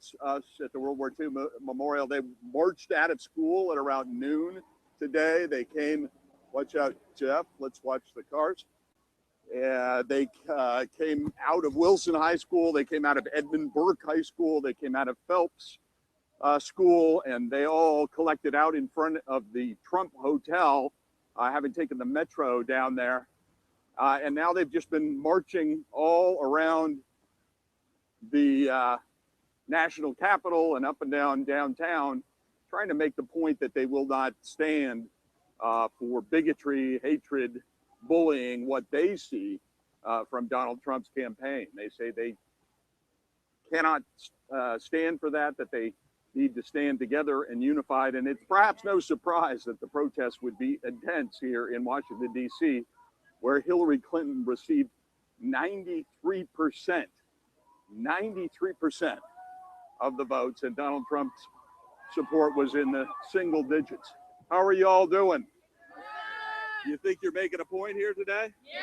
represents us at the World War II Memorial. They marched out of school at around noon today. They came, watch out, Jeff, let's watch the cars. They came out of Wilson High School. They came out of Edmund Burke High School. They came out of Phelps School, and they all collected out in front of the Trump Hotel, having taken the metro down there. And now they've just been marching all around the national capital and up and down downtown, trying to make the point that they will not stand for bigotry, hatred, bullying, what they see from Donald Trump's campaign. They say they cannot stand for that, that they need to stand together and unified. And it's perhaps no surprise that the protests would be intense here in Washington, D.C., where Hillary Clinton received 93% of the votes, and Donald Trump's support was in the single digits. How are you all doing? You think you're making a point here today? Yeah.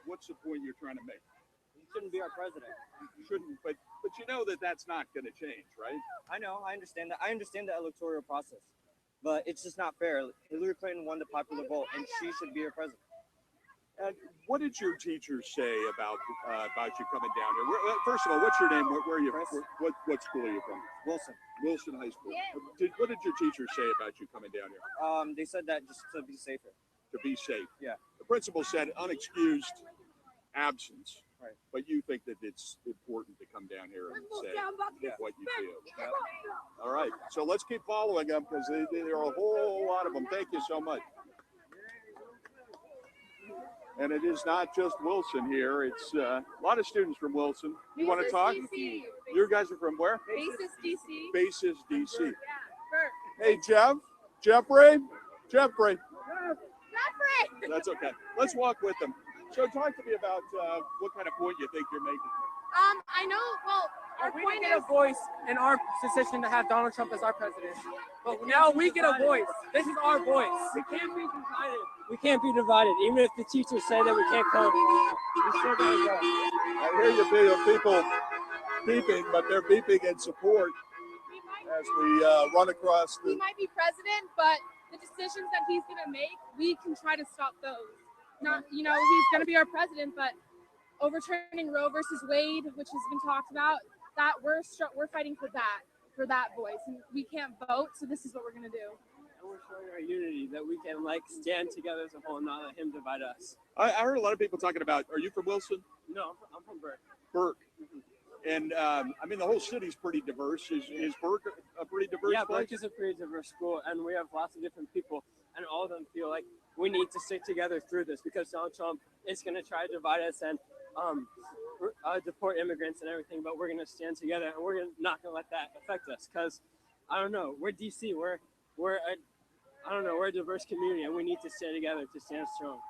What's the point you're trying to make? He shouldn't be our president. You shouldn't, but you know that that's not going to change, right? I know. I understand that. I understand the electoral process, but it's just not fair. Hillary Clinton won the popular vote, and she should be our president. What did your teachers say about you coming down here? First of all, what's your name? Where are you? What school are you from? Wilson. Wilson High School. What did your teachers say about you coming down here? They said that just to be safer. To be safe. Yeah. The principal said unexcused absence. Right. But you think that it's important to come down here and say what you feel. Yeah. All right. So let's keep following them, because there are a whole lot of them. Thank you so much. And it is not just Wilson here. It's a lot of students from Wilson. You want to talk? DC. You guys are from where? Basis DC. Basis, DC. Yeah. Hey, Jeffrey? Jeffrey. That's okay. Let's walk with them. So talk to me about what kind of point you think you're making. I know, well, our We point didn't get is, a voice in our decision to have Donald Trump as our president. But now we get a voice. This is our voice. We can't be divided. We can't be divided. Even if the teachers say that we can't come, we still gotta go. I hear you, people beeping, but they're beeping in support as we run across he the. might be president, but the decisions that he's going to make, we can try to stop those. Not, he's going to be our president, but overturning Roe versus Wade, which has been talked about, that we're fighting for that voice, and we can't vote, so this is what we're going to do. And we're showing our unity that we can stand together as a whole and not let him divide us. I heard a lot of people talking about. Are you from Wilson? No, I'm from Burke. Burke. And the whole city's pretty diverse. Is Burke a pretty diverse Yeah, place? Burke is a pretty diverse school, and we have lots of different people, and all of them feel like we need to stick together through this, because Donald Trump is going to try to divide us and deport immigrants and everything, but we're going to stand together, and we're not going to let that affect us, because I don't know, we're DC, we're a diverse community, and we need to stand together to stand strong.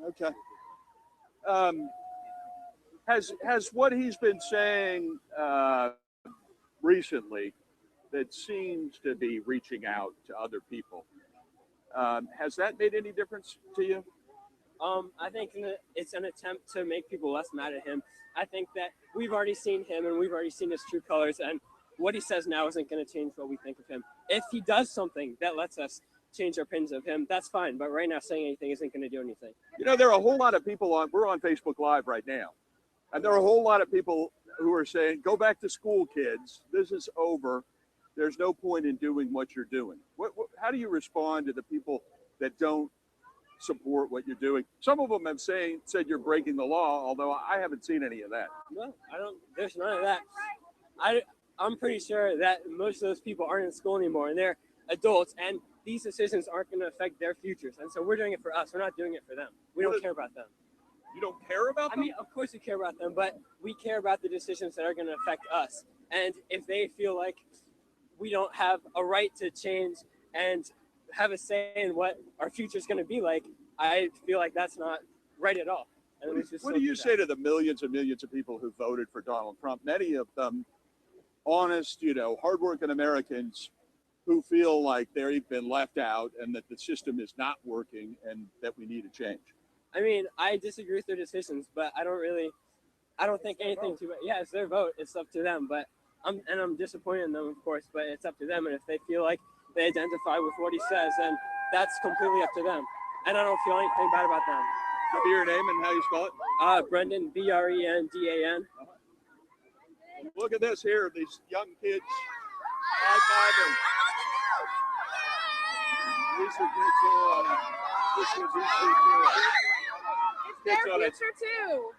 Okay. Has what he's been saying recently, that seems to be reaching out to other people, has that made any difference to you? I think it's an attempt to make people less mad at him. I think that we've already seen him, and we've already seen his true colors, and what he says now isn't going to change what we think of him. If he does something that lets us change our opinions of him, that's fine, but right now saying anything isn't going to do anything. There are a whole lot of people we're on Facebook Live right now, and there are a whole lot of people who are saying, go back to school, kids. This is over. There's no point in doing what you're doing. How do you respond to the people that don't support what you're doing? Some of them have said you're breaking the law, although I haven't seen any of that. No, I don't. There's none of that. I'm pretty sure that most of those people aren't in school anymore, and they're adults, and these decisions aren't going to affect their futures. And so we're doing it for us. We're not doing it for them. We don't care about them. You don't care about them? I mean, of course we care about them, but we care about the decisions that are going to affect us. And if they feel like we don't have a right to change and have a say in what our future is going to be like, I feel like that's not right at all. And what do you say to the millions and millions of people who voted for Donald Trump? Many of them honest, hardworking Americans who feel like they've been left out and that the system is not working and that we need a change. I mean, I disagree with their decisions, but I don't really I don't think anything to it. Yeah, it's their vote. It's up to them. But I'm disappointed in them, of course. But it's up to them. And if they feel like they identify with what he says, then that's completely up to them. And I don't feel anything bad about them. Give me your name and how you spell it. Brendan, Brendan. Look at this here. These young kids high-fiving. These are kids who this was DC too. It's their future too.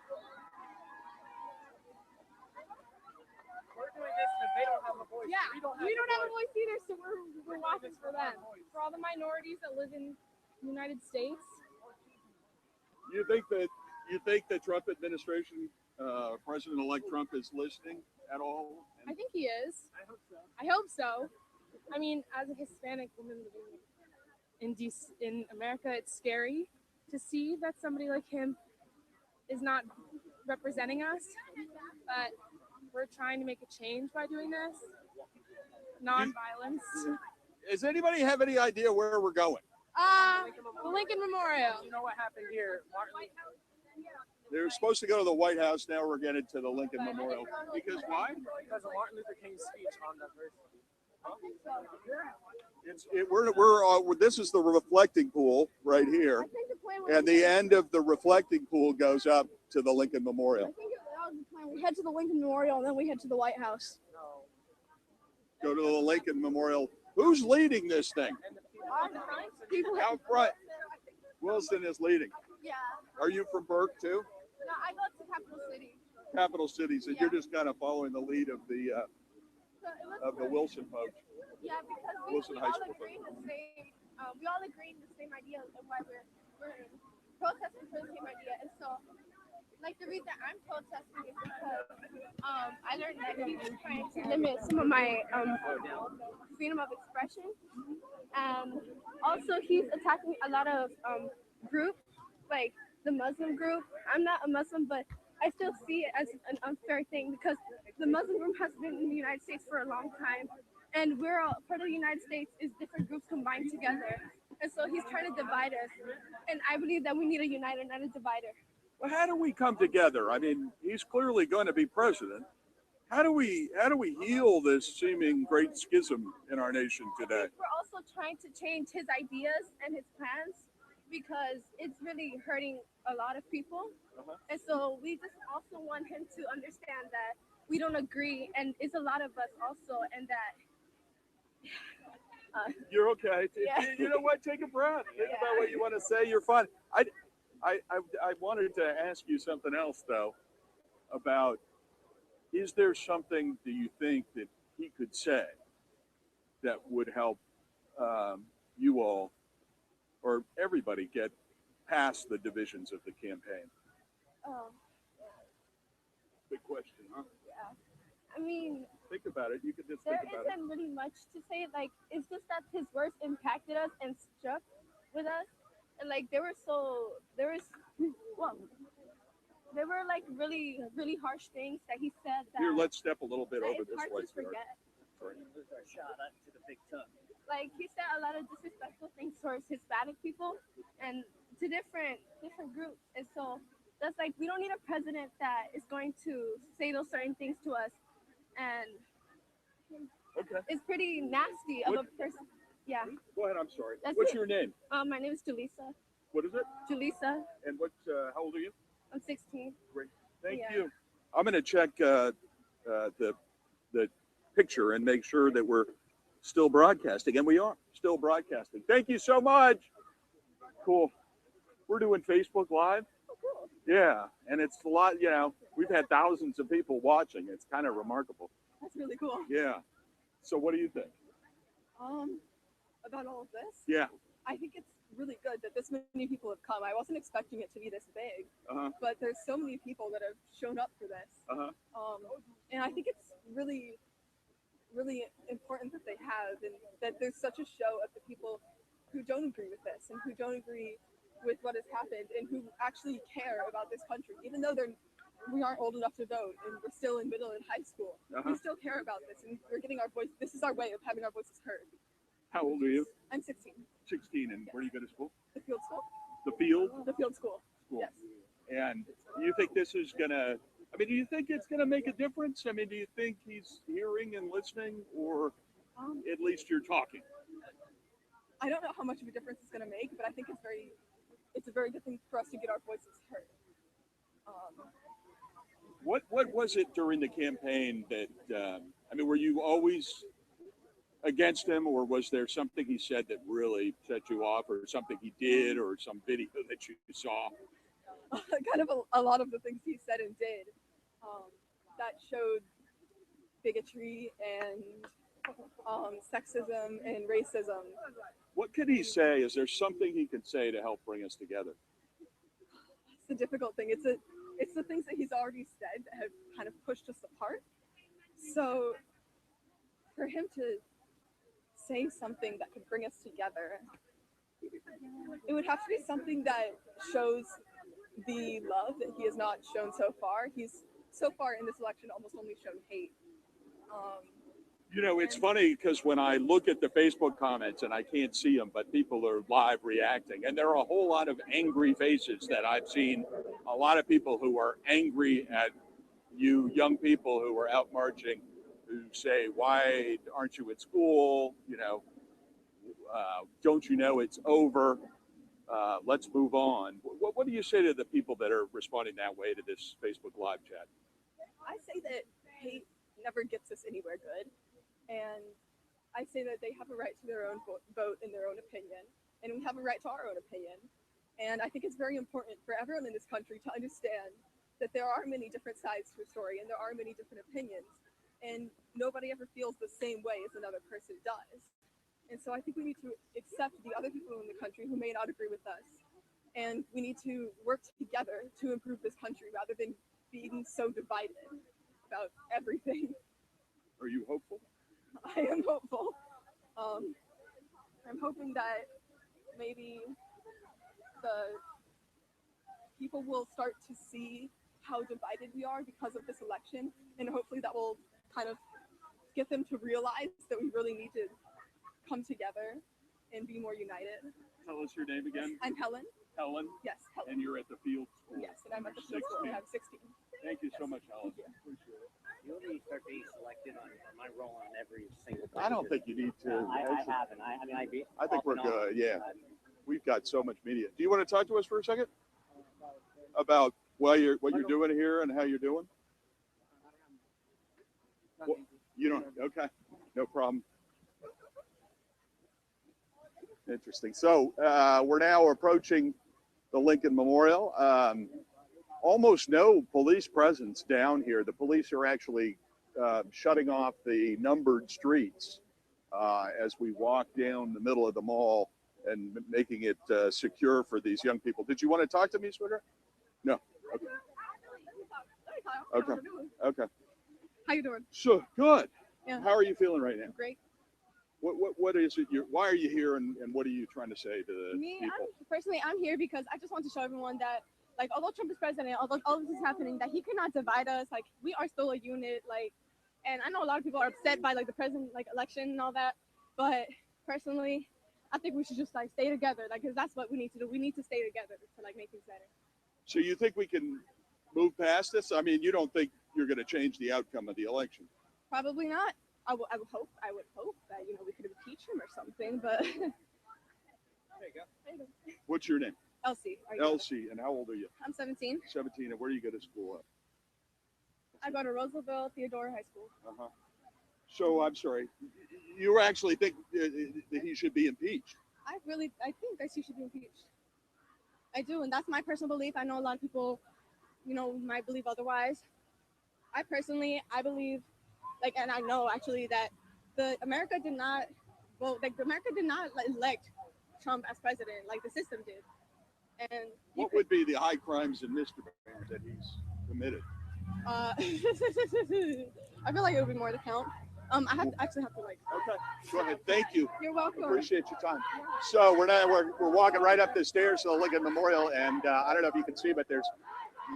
We're doing this because they don't have a voice. Yeah, we don't have a voice either, so we're watching for them. For all the minorities that live in the United States. You think the Trump administration, President-elect Trump, is listening at all? I think he is. I hope so. I hope so. I mean, as a Hispanic woman living in DC, in America, it's scary to see that somebody like him is not representing us. But we're trying to make a change by doing this. Non-violence. Does anybody have any idea where we're going? The Lincoln Memorial. You know what happened here? They were supposed to go to the White House. Now we're getting to the Lincoln Memorial. Because why? Because of Martin Luther King's speech on the first. This is the reflecting pool right here, and the end of the reflecting pool goes up to the Lincoln Memorial. I think that was the plan. We head to the Lincoln Memorial and then we head to the White House. Go to the Lincoln Memorial. Who's leading this thing? People Out front. Wilson is leading. Yeah. Are you from Burke too? No, I go to Capital City. Capital City. So you're just kind of following the lead of the So it was good. Wilson folks. Yeah, because Wilson we High all School. agree in the same. We all agree in the same idea of why we're protesting for the same idea, and so. Like the reason I'm protesting is because I learned that he's trying to limit some of my freedom of expression, and also he's attacking a lot of groups, like the Muslim group. I'm not a Muslim, but I still see it as an unfair thing because the Muslim group has been in the United States for a long time, and we're all part of the United States is different groups combined together, and so he's trying to divide us, and I believe that we need a uniter, not a divider. Well, how do we come together? I mean, he's clearly going to be president. How do we heal this seeming great schism in our nation today? We're also trying to change his ideas and his plans because it's really hurting a lot of people. And so we just also want him to understand that we don't agree, and it's a lot of us also, and that. You're okay. Yeah. You know what? Take a breath. Think about what you want to say. You're fine. I wanted to ask you something else though about, is there something do you think that he could say that would help you all or everybody get past the divisions of the campaign? Oh, Big question, huh? yeah. I mean, Think about it. You could just there think about it. isn't really much to say. Like, it's just that his words impacted us and struck with us. And like there were like really, really harsh things that he said that Here, let's step a little bit that over it's this hard way. to forget. Sorry. Like he said a lot of disrespectful things towards Hispanic people and to different groups. And so that's like we don't need a president that is going to say those certain things to us. And Okay. it's pretty nasty of a person. Yeah. Go ahead. I'm sorry. That's What's it. your name? My name is Julissa. What is it? Julissa. And what? How old are you? I'm 16. Great. Thank Yeah. you. I'm going to check the picture and make sure that we're still broadcasting, and we are still broadcasting. Thank you so much. Cool. We're doing Facebook Live. Oh, cool. Yeah, and it's a lot. You know, we've had thousands of people watching. It's kind of remarkable. That's really cool. Yeah. So, what do you think? About all of this, Yeah. I think it's really good that this many people have come. I wasn't expecting it to be this big, Uh-huh. but there's so many people that have shown up for this. Uh-huh. And I think it's really, really important that they have, and that there's such a show of the people who don't agree with this and who don't agree with what has happened and who actually care about this country, even though we aren't old enough to vote and we're still in middle and high school. Uh-huh. We still care about this, and we're getting our voice. This is our way of having our voices heard. How old are you? I'm 16. 16. And where do you go to school? The field school. The field The field school. school. Yes. And you think this is gonna? I I mean, do you think it's going to make a difference? I mean, do you think he's hearing and listening, or at least you're talking? I don't know how much of a difference it's going to make, but I think it's a very good thing for us to get our voices heard. What was it during the campaign that, I mean, were you always against him, or was there something he said that really set you off, or something he did, or some video that you saw? Kind of a lot of the things he said and did that showed bigotry and sexism and racism. What could he say? Is there something he could say to help bring us together? It's a difficult thing. It's the things that he's already said that have kind of pushed us apart. So for him to say something that could bring us together, it would have to be something that shows the love that he has not shown so far. He's so far in this election almost only shown hate. You know, it's funny because when I look at the Facebook comments, and I can't see them, but people are live reacting, and there are a whole lot of angry faces that I've seen. A lot of people who are angry at you young people who are out marching, who say, why aren't you at school? You know, don't you know it's over? Let's move on. What do you say to the people that are responding that way to this Facebook Live chat? I say that hate never gets us anywhere good. And I say that they have a right to their own vote and their own opinion. And we have a right to our own opinion. And I think it's very important for everyone in this country to understand that there are many different sides to a story and there are many different opinions. And nobody ever feels the same way as another person does. And so I think we need to accept the other people in the country who may not agree with us. And we need to work together to improve this country rather than being so divided about everything. Are you hopeful? I am hopeful. I'm hoping that maybe the people will start to see how divided we are because of this election, and hopefully that will kind of get them to realize that we really need to come together and be more united. Tell us your name again. I'm Helen. Helen? Yes, Helen. And you're at the field school? Yes, and I'm at the field school. I'm 16. Thank you so much, Helen. Thank you. Appreciate it. You'll need to start being selected on my role on every single thing. I don't think you need to. I haven't. I think we're good. Yeah. We've got so much media. Do you want to talk to us for a second about what you're doing here and how you're doing? Well, you don't. Okay. No problem. Interesting. So we're now approaching the Lincoln Memorial. Almost no police presence down here. The police are actually shutting off the numbered streets as we walk down the middle of the mall and making it secure for these young people. Did you want to talk to me, sweetheart? No. Okay. Okay. Okay. How you doing? So good. Yeah. How are you feeling right now? Great. What is it? Why are you here, and what are you trying to say to the people? Personally, I'm here because I just want to show everyone that, like, although Trump is president, although all of this is happening, that he cannot divide us. Like, we are still a unit. Like, and I know a lot of people are upset by, like, the president, like, election and all that. But personally, I think we should just, like, stay together. Like, because that's what we need to do. We need to stay together to, like, make things better. So you think we can move past this? I mean, you don't think you're going to change the outcome of the election? Probably not. I would hope that, you know, we could impeach him or something, but. There you go. What's your name? Elsie. Elsie, and how old are you? I'm 17. 17, and where do you go to school at? I go to Roosevelt Theodore High School. Uh-huh. So, I'm sorry, you actually think that he should be impeached? I think that he should be impeached. I do, and that's my personal belief. I know a lot of people, you know, might believe otherwise. I believe, like, and I know actually that America did not elect Trump as president, like the system did. And what would be the high crimes and misdemeanors that he's committed? I feel like it would be more to count. I actually have to like. Okay, go ahead. Thank you. You're welcome. Appreciate your time. So we're walking right up the stairs to the Lincoln Memorial, and I don't know if you can see, but there's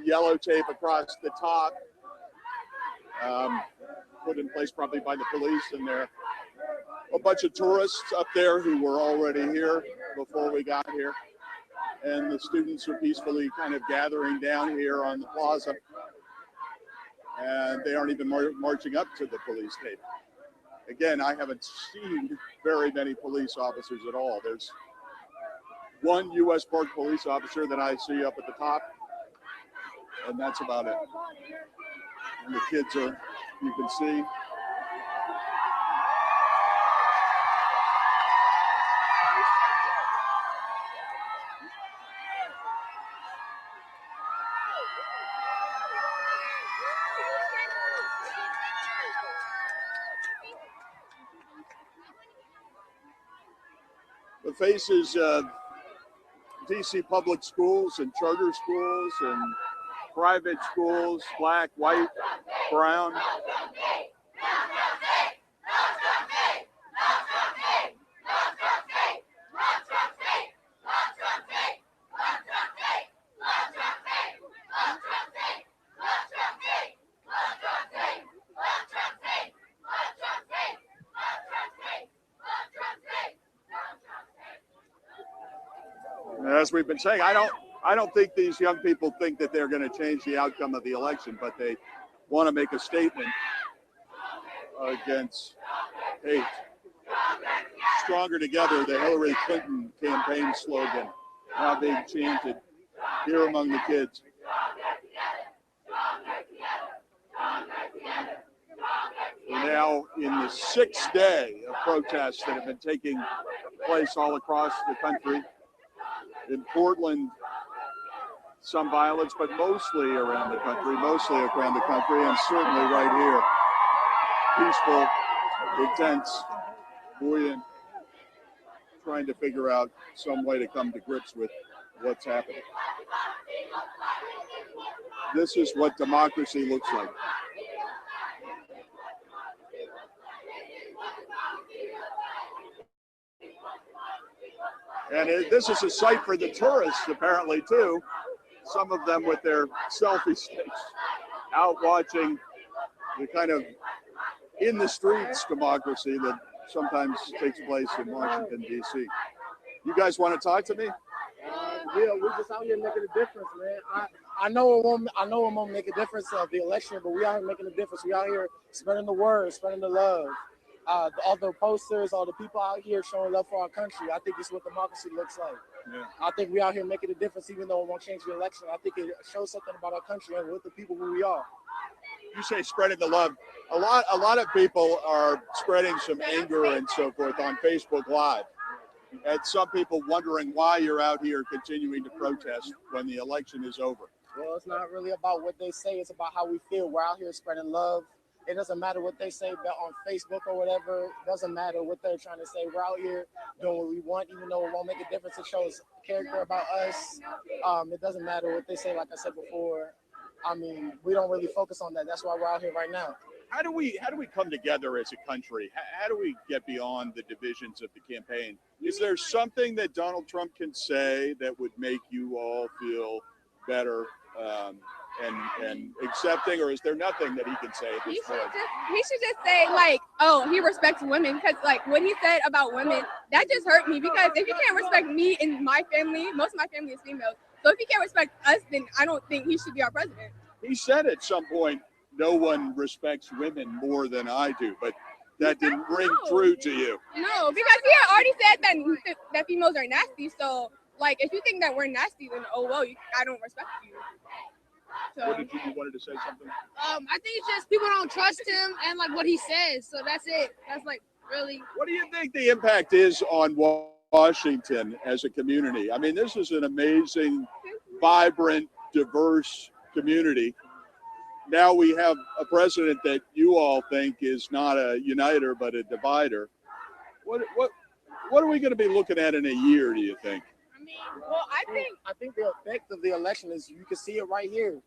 yellow tape across the top, put in place probably by the police, and there are a bunch of tourists up there who were already here before we got here, and the students are peacefully kind of gathering down here on the plaza. and they aren't even marching up to the police station. Again, I haven't seen very many police officers at all. There's one U.S. Park police officer that I see up at the top, and that's about it. And the kids are, you can see. The faces of D.C. Public schools and charter schools and private schools, black, white, brown. As we've been saying, I don't think these young people think that they're going to change the outcome of the election, but they want to make a statement against hate. Stronger together, the Hillary Clinton campaign slogan, now being chanted here among the kids. We're now in the 6th day of protests that have been taking place all across the country. In Portland, some violence, but mostly around the country, and certainly right here. Peaceful, intense, buoyant, trying to figure out some way to come to grips with what's happening. This is what democracy looks like. And this is a sight for the tourists, apparently, too. Some of them with their selfie sticks out watching the kind of in the streets democracy that sometimes takes place in Washington, D.C. You guys want to talk to me? Yeah, we're just out here making a difference, man. I know it won't make a difference of the election, but we out here making a difference. We out here spreading the word, spreading the love. All the posters, all the people out here showing love for our country. I think it's what democracy looks like. Yeah. I think we out here making a difference, even though it won't change the election. I think it shows something about our country and with the people who we are. You say spreading the love. A lot of people are spreading some anger and so forth on Facebook Live. And some people wondering why you're out here continuing to protest when the election is over. Well, it's not really about what they say. It's about how we feel. We're out here spreading love. It doesn't matter what they say on Facebook or whatever. It doesn't matter what they're trying to say. We're out here doing what we want, even though it won't make a difference. It shows character about us. It doesn't matter what they say, like I said before. I mean, we don't really focus on that. That's why we're out here right now. How do we come together as a country? How do we get beyond the divisions of the campaign? Is there something that Donald Trump can say that would make you all feel better and accepting, or is there nothing that he can say at this point? He should just say, like, oh, he respects women, because like what he said about women, that just hurt me, because if you can't respect me and my family, most of my family is female, so if he can't respect us, then I don't think he should be our president. He said at some point, no one respects women more than I do, but that didn't ring true to you. No, because he had already said that females are nasty, so like if you think that we're nasty, then oh well, I don't respect you. So, what did you wanted to say something? I think it's just people don't trust him and like what he says. So that's it. That's like really. What do you think the impact is on Washington as a community? I mean, this is an amazing, vibrant, diverse community. Now we have a president that you all think is not a uniter but a divider. What are we going to be looking at in a year, do you think? Well, I think the effect of the election is you can see it right here.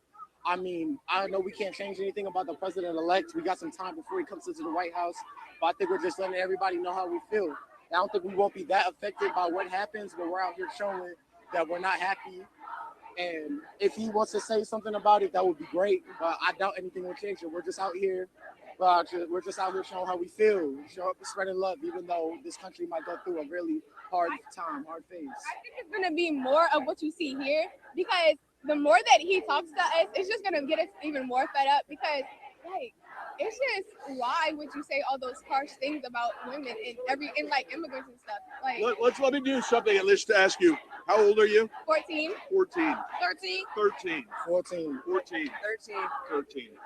I mean, I know we can't change anything about the president-elect. We got some time before he comes into the White House, but I think we're just letting everybody know how we feel. I don't think we won't be that affected by what happens, but we're out here showing that we're not happy. And if he wants to say something about it, that would be great. But I doubt anything will change it. We're just out here. We're just out here showing how we feel, spreading love, even though this country might go through a really hard time, hard phase. I think it's gonna be more of what you see here, because the more that he talks to us, it's just gonna get us even more fed up. Because like, it's just, why would you say all those harsh things about women in like immigrants and stuff? Like, Let me do something and let's ask you, how old are you? 14, 14, 13, 13, 14, 14,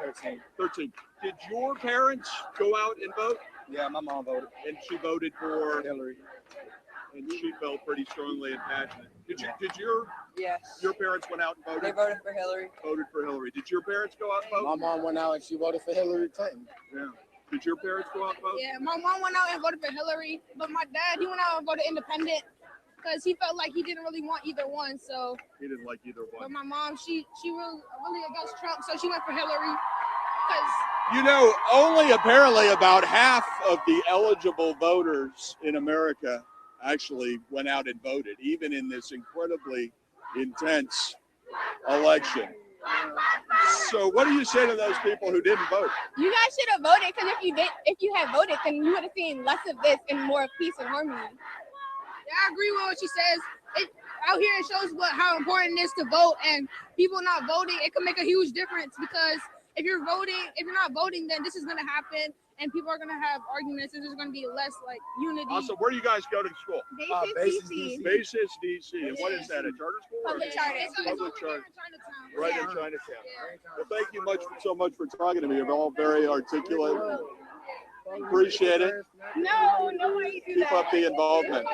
13. 13. Did your parents go out and vote? Yeah, my mom voted. And she voted for Hillary. And she felt pretty strongly and passionate. Did your Yes. parents went out and voted? They voted for Hillary. Voted for Hillary. Did your parents go out and vote? My mom went out and she voted for Hillary Clinton. Yeah. Did your parents go out and vote? Yeah, my mom went out and voted for Hillary, but my dad, he went out and voted independent because he felt like he didn't really want either one. So, He didn't like either one. but my mom, she really against Trump, so she went for Hillary. Because You know, only apparently about half of the eligible voters in America actually went out and voted, even in this incredibly intense election. So what do you say to those people who didn't vote? you guys should have voted, because if you had voted, then you would have seen less of this and more of peace and harmony. yeah, I agree with what she says. Out here, it shows how important it is to vote, and people not voting, it can make a huge difference because if you're not voting, then this is going to happen, and people are going to have arguments, and there's going to be less like unity. Also, where do you guys go to school? Basis DC. Basis, DC. And what is that, a charter school? or- Public charter. It's Public over here charter. in Chinatown. Right in Chinatown. Well, thank you so much for talking to me. You're all very articulate. Appreciate it. No, nobody do Keep that. up the involvement.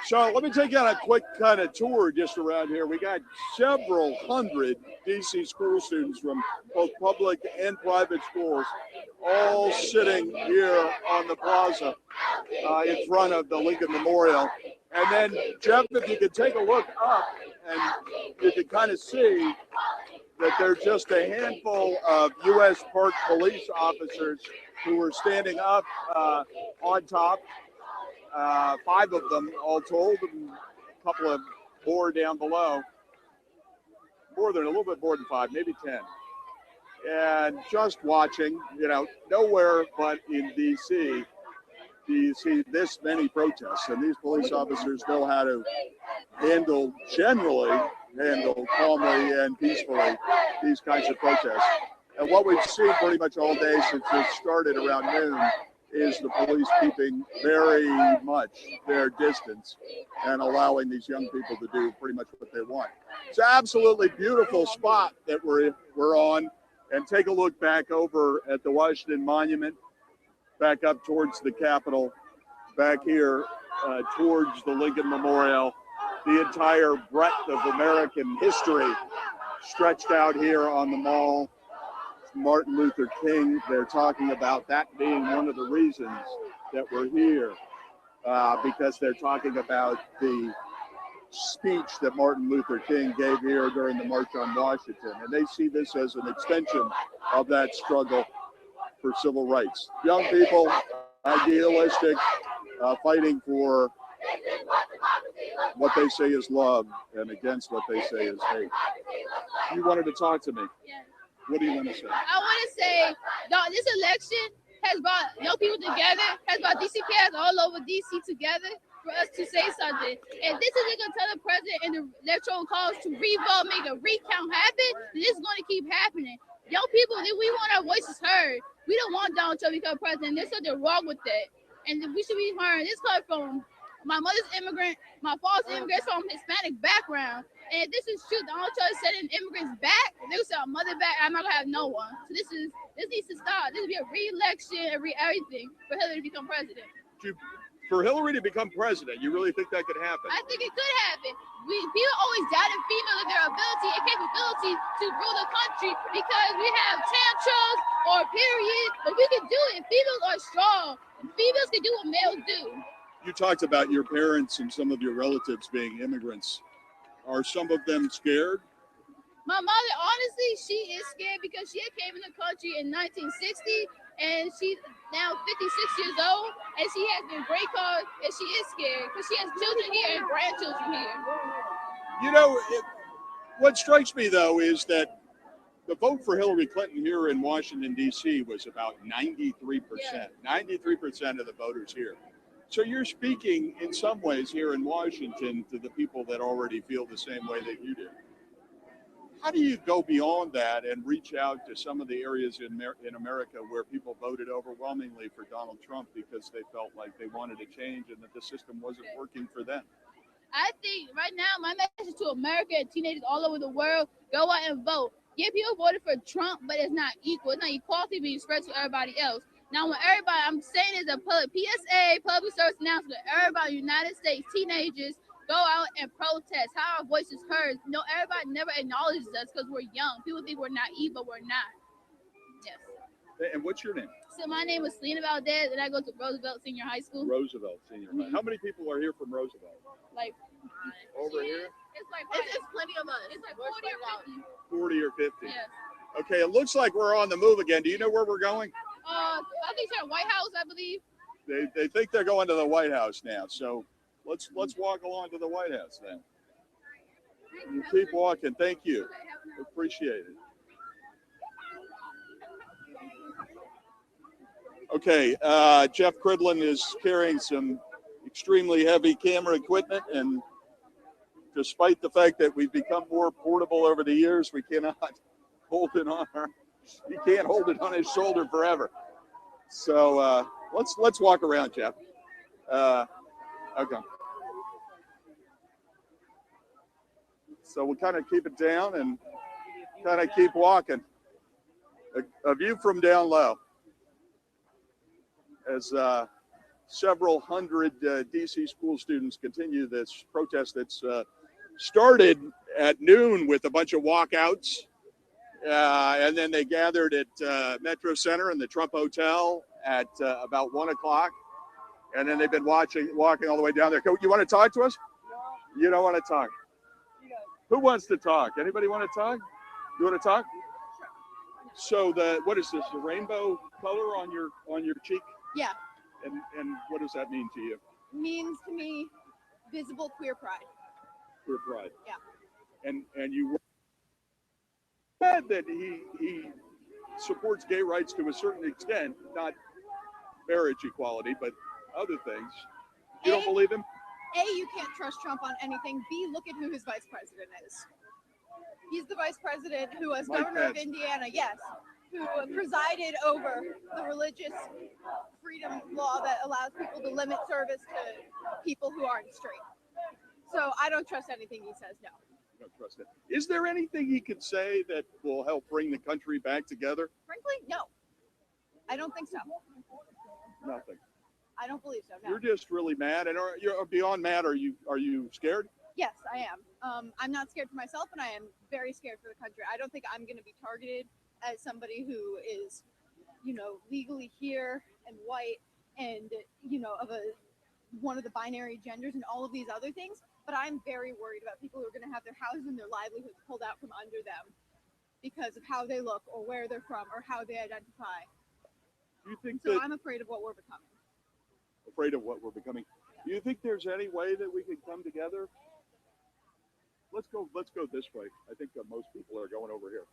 So let me take you on a quick kind of tour just around here. We got several hundred DC school students from both public and private schools all sitting here on the plaza in front of the Lincoln Memorial. And then, Jeff, if you could take a look up and you can kind of see that there's just a handful of U.S. Park police officers who are standing up on top. 5 of them all told, and a couple of more down below. A little bit more than 5, maybe 10. And just watching, nowhere but in D.C. do you see this many protests. And these police officers know how to generally handle calmly and peacefully these kinds of protests. And what we've seen pretty much all day since it started around noon is the police keeping very much their distance and allowing these young people to do pretty much what they want. It's an absolutely beautiful spot that we're on. And take a look back over at the Washington Monument, back up towards the Capitol, back here towards the Lincoln Memorial. The entire breadth of American history stretched out here on the Mall. Martin Luther King, they're talking about that being one of the reasons that we're here, because they're talking about the speech that Martin Luther King gave here during the March on Washington. And they see this as an extension of that struggle for civil rights. Young people, idealistic, fighting for what they say is love and against what they say is hate. You wanted to talk to me. Yeah. What do you want to say? I want to say this election has brought young people together, has brought DC kids all over DC together for us to say something. If this isn't going to tell the president and the electoral calls to revote, make a recount happen, then this is going to keep happening. Young people, we want our voices heard. We don't want Donald Trump to become president. There's something wrong with it. And we should be learning. This comes from my mother's immigrant, my father's immigrant from Hispanic background. And if this is true, Donald Trump is sending immigrants back, and they will send our mother back, I'm not gonna have no one. So this needs to stop. This will be a re-election and everything for Hillary to become president. For Hillary to become president, you really think that could happen? I think it could happen. People always doubted females and their ability and capability to rule the country because we have tantrums or periods, but we can do it. Females are strong. Females can do what males do. You talked about your parents and some of your relatives being immigrants. Are some of them scared? My mother, honestly, she is scared because she came in the country in 1960 and she's now 56 years old and she has been great cause and she is scared because she has children here and grandchildren here. You know, what strikes me though is that the vote for Hillary Clinton here in Washington, D.C. was about 93%. 93% of the voters here. So you're speaking in some ways here in Washington to the people that already feel the same way that you do. How do you go beyond that and reach out to some of the areas in America where people voted overwhelmingly for Donald Trump because they felt like they wanted a change and that the system wasn't working for them? I think right now my message to America and teenagers all over the world, go out and vote. Yeah, people voted for Trump, but it's not equal. It's not equality being spread to everybody else. Now, when everybody, I'm saying is a public PSA, public service announcement, everybody, United States, teenagers, go out and protest, how our voice is heard. No, everybody never acknowledges us because we're young. People think we're naive, but we're not. Yes. And what's your name? So my name is Selena Valdez, and I go to Roosevelt Senior High School. Roosevelt Senior High. How many people are here from Roosevelt? Like, over here? It's like it's plenty of us. It's like 40 or 50. 40 or 50. Yes. Okay, it looks like we're on the move again. Do you know where we're going? I think it's at White House, I believe. They think they're going to the White House now. So let's walk along to the White House then. You keep walking. Thank you. Appreciate it. Okay, Jeff Cridlin is carrying some extremely heavy camera equipment, and despite the fact that we've become more portable over the years, we cannot hold it on he can't hold it on his shoulder forever. So let's walk around, Jeff. Okay. So we'll kind of keep it down and kind of keep walking. A view from down low as several hundred D.C. school students continue this protest that's started at noon with a bunch of walkouts. And then they gathered at Metro Center and the Trump Hotel at about 1 o'clock. And then they've been walking all the way down there. You want to talk to us? No. You don't want to talk? Who wants to talk? Anybody want to talk? You want to talk? So what is this? The rainbow color on your cheek? Yeah. And what does that mean to you? Means to me visible queer pride. Queer pride. Yeah. And you said that he supports gay rights to a certain extent, not marriage equality, but other things. You don't believe him? A, you can't trust Trump on anything. B, look at who his vice president is. He's the vice president who was governor of Indiana, yes, who presided over the religious freedom law that allows people to limit service to people who aren't straight. So I don't trust anything he says, no. You don't trust it. Is there anything he could say that will help bring the country back together? Frankly, no. I don't think so. Nothing. I don't believe so, no. You're just really mad, and you're beyond mad. Are you scared? Yes, I am. I'm not scared for myself, and I am very scared for the country. I don't think I'm going to be targeted as somebody who is, legally here and white and, of one of the binary genders and all of these other things. But I'm very worried about people who are going to have their houses and their livelihoods pulled out from under them because of how they look or where they're from or how they identify. Do you think so? I'm afraid of what we're becoming. Afraid of what we're becoming. Do you think there's any way that we could come together? Let's go this way. I think most people are going over here.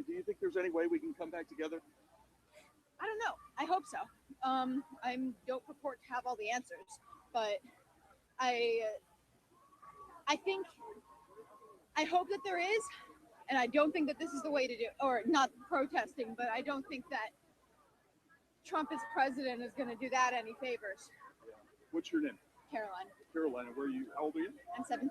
Do you think there's any way we can come back together? I don't know. I hope so. I don't purport to have all the answers, but I hope that there is, And I don't think that this is the way to do, or not protesting, but I don't think that Trump as president is going to do that any favors. What's your name? Caroline, Carolina. Where are you? How old are you? I'm 17.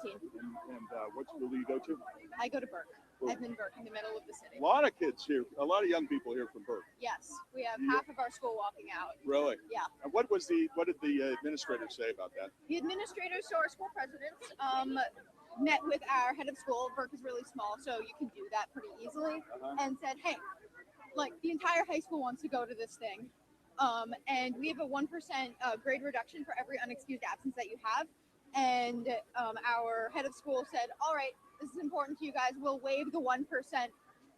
And what school do you go to? I go to Burke. Edmund Burke, in the middle of the city. A lot of kids here. A lot of young people here from Burke. Yes, we have half of our school walking out. Really? Yeah. And what did the administrators say about that? The administrators, so our school presidents, met with our head of school. Burke is really small, so you can do that pretty easily. And said, hey, like the entire high school wants to go to this thing. And we have a 1% grade reduction for every unexcused absence that you have. And our head of school said, all right, this is important to you guys. We'll waive the 1%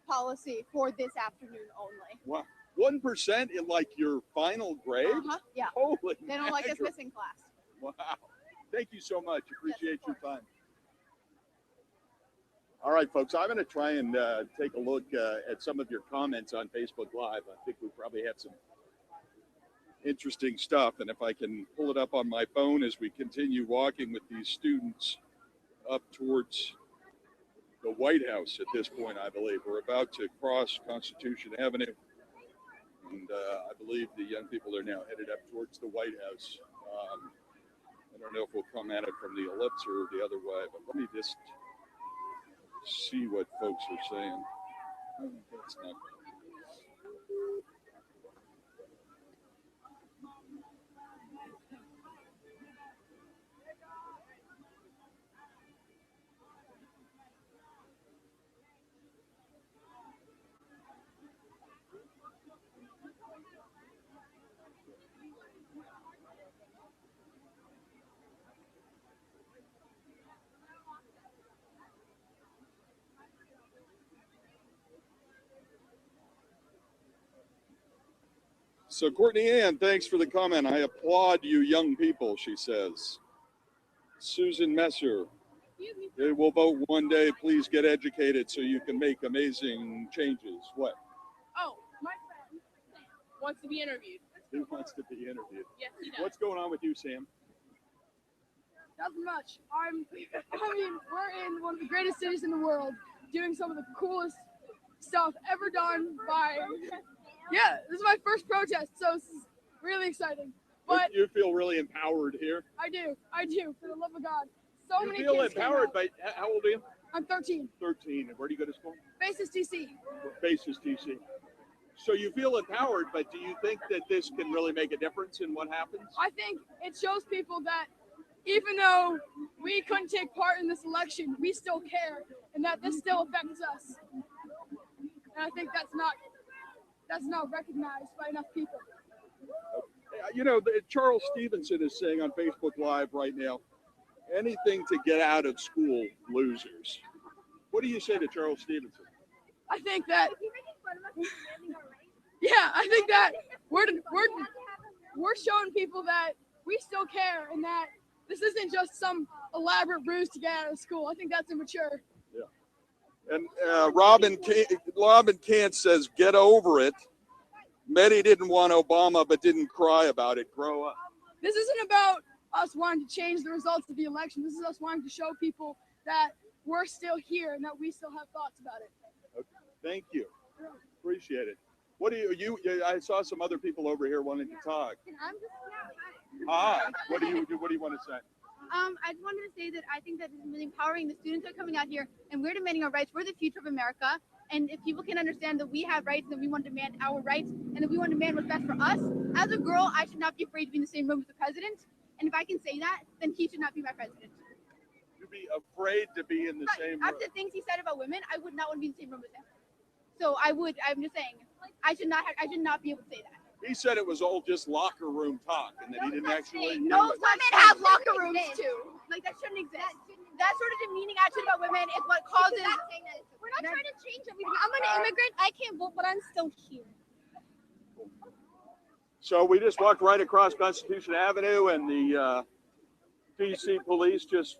policy for this afternoon only. Wow. 1% in like your final grade? Yeah. Holy They don't like us mackerel. missing class. Wow. Thank you so much. Appreciate your time. All right, folks, I'm going to try and take a look at some of your comments on Facebook Live. I think we probably have some interesting stuff. And if I can pull it up on my phone as we continue walking with these students up towards the White House at this point, I believe. We're about to cross Constitution Avenue. And I believe the young people are now headed up towards the White House. I don't know if we'll come at it from the ellipse or the other way, but let me just see what folks are saying. That's not So Courtney Ann, thanks for the comment. I applaud you young people, she says. Susan Messer, they will vote one day. Please get educated so you can make amazing changes. What? Oh, my friend wants to be interviewed. He wants to be interviewed. Yes, he does. What's going on with you, Sam? Nothing much. I mean, we're in one of the greatest cities in the world, doing some of the coolest stuff ever done by. Yeah, this is my first protest, so this is really exciting. But you feel really empowered here. I do, for the love of God. So You many feel kids came empowered out. by, how old are you? I'm 13. 13. And where do you go to school? Basis DC. Basis DC. So you feel empowered, but do you think that this can really make a difference in what happens? I think it shows people that even though we couldn't take part in this election, we still care, and that this still affects us. And I think that's not recognized by enough people. You know, Charles Stevenson is saying on Facebook Live right now, anything to get out of school, losers. What do you say to Charles Stevenson? I think that, yeah, I think that we're showing people that we still care and that this isn't just some elaborate ruse to get out of school. I think that's immature. Yeah. And Robin Kant says, get over it. Many didn't want Obama, but didn't cry about it. Grow up. This isn't about us wanting to change the results of the election. This is us wanting to show people that we're still here and that we still have thoughts about it. Okay. Thank you. Appreciate it. What do you I saw some other people over here wanting to talk. Hi. What do you want to say? I just wanted to say that I think that this is really empowering. The students are coming out here and we're demanding our rights. We're the future of America. And if people can understand that we have rights, then we want to demand our rights, and that we want to demand what's best for us. As a girl, I should not be afraid to be in the same room as the president. And if I can say that, then he should not be my president. To be afraid to be in the same room. After the things he said about women, I would not want to be in the same room with him. So I'm just saying, I should not be able to say that. He said it was all just locker room talk and that he didn't actually. No, women have locker rooms too. Like that shouldn't exist. That sort of demeaning attitude about women is what causes. We're not trying to change it. I'm an immigrant. I can't vote, but I'm still here. So we just walked right across Constitution Avenue, and the D.C. police just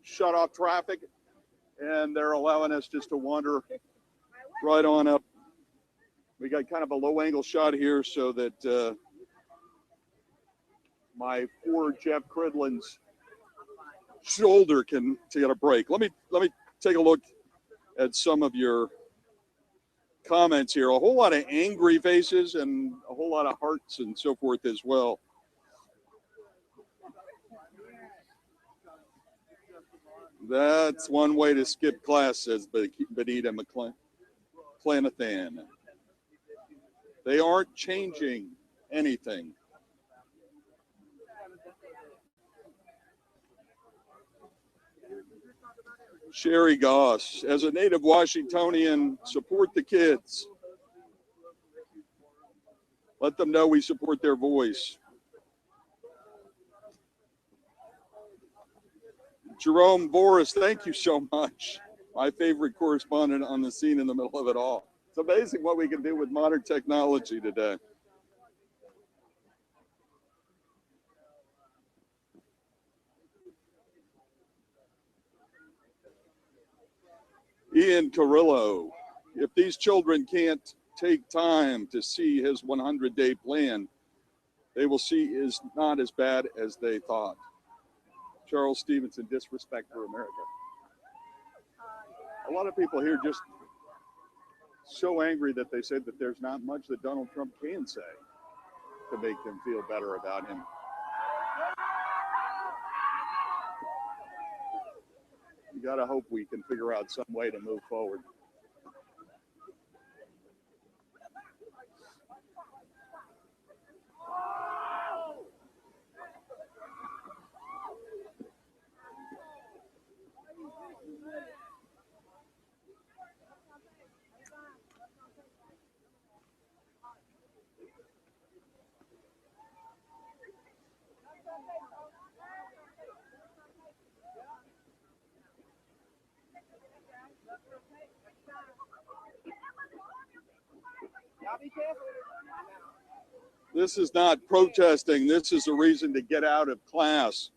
shut off traffic, and they're allowing us just to wander right on up. We got kind of a low-angle shot here so that my poor Jeff Cridland's shoulder can get a break. Let me take a look at some of your comments here. A whole lot of angry faces and a whole lot of hearts and so forth as well. That's one way to skip class, says Benita McClanathan. They aren't changing anything. Sherry Goss, as a native Washingtonian, support the kids. Let them know we support their voice. Jerome Boris, thank you so much. My favorite correspondent on the scene in the middle of it all. It's amazing what we can do with modern technology today. Ian Carrillo, if these children can't take time to see his 100-day plan, they will see is not as bad as they thought. Charles Stevenson, disrespect for America. A lot of people here just so angry that they said that there's not much that Donald Trump can say to make them feel better about him. You gotta hope we can figure out some way to move forward. This is not protesting. This is a reason to get out of class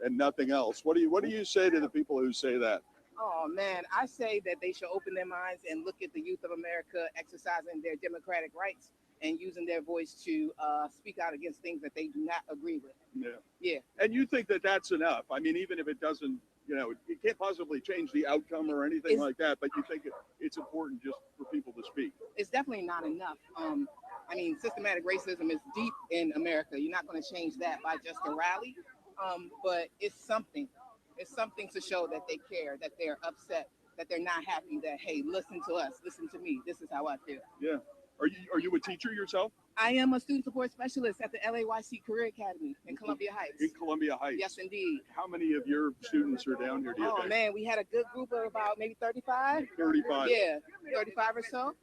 and nothing else. What do you say to the people who say that? Oh man, I say that they should open their minds and look at the youth of America exercising their democratic rights and using their voice to speak out against things that they do not agree with. Yeah. Yeah. And you think that that's enough? I mean, even if it doesn't, it can't possibly change the outcome or anything like that, but you think it's important just for people to speak? It's definitely not enough. I mean, systematic racism is deep in America. You're not going to change that by just a rally, but it's something. It's something to show that they care, that they're upset, that they're not happy, that, hey, listen to us, listen to me. This is how I feel. Yeah. Are you a teacher yourself? I am a student support specialist at the LAYC Career Academy in Columbia Heights. In Columbia Heights? Yes, indeed. How many of your students are down here, do you think? Man, we had a good group of about maybe 35. 35? Yeah, 35 or so.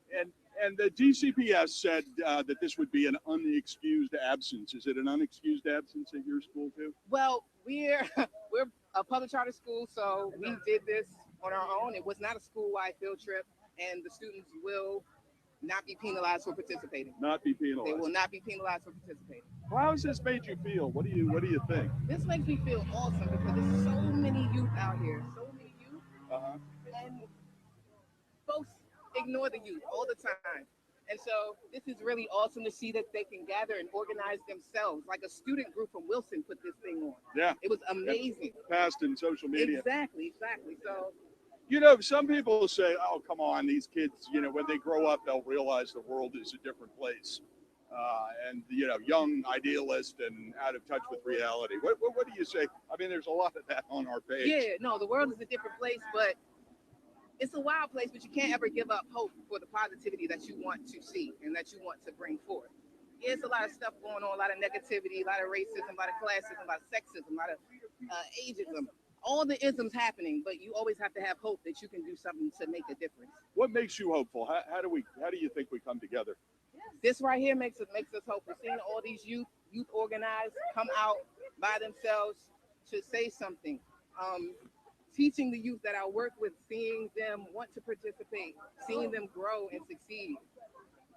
And the DCPS said that this would be an unexcused absence. Is it an unexcused absence at your school too? Well, we're a public charter school, so we did this on our own. It was not a school-wide field trip, and the students will not be penalized for participating. Not be penalized. They will not be penalized for participating. Well, how has this made you feel? What do you think? This makes me feel awesome because there's so many youth out here, and folks ignore the youth all the time. And so this is really awesome to see that they can gather and organize themselves. Like a student group from Wilson put this thing on. Yeah. It was amazing. Passed in social media. Exactly. So. Some people say, oh, come on, these kids, when they grow up, they'll realize the world is a different place. And young idealist and out of touch with reality. What do you say? I mean, there's a lot of that on our page. Yeah, no, the world is a different place, but it's a wild place, but you can't ever give up hope for the positivity that you want to see and that you want to bring forth. There's a lot of stuff going on, a lot of negativity, a lot of racism, a lot of classism, a lot of sexism, a lot of ageism, all the isms happening, but you always have to have hope that you can do something to make a difference. What makes you hopeful? How do you think we come together? This right here makes us hopeful. Seeing all these youth organize, come out by themselves to say something. Teaching the youth that I work with, seeing them want to participate, seeing them grow and succeed,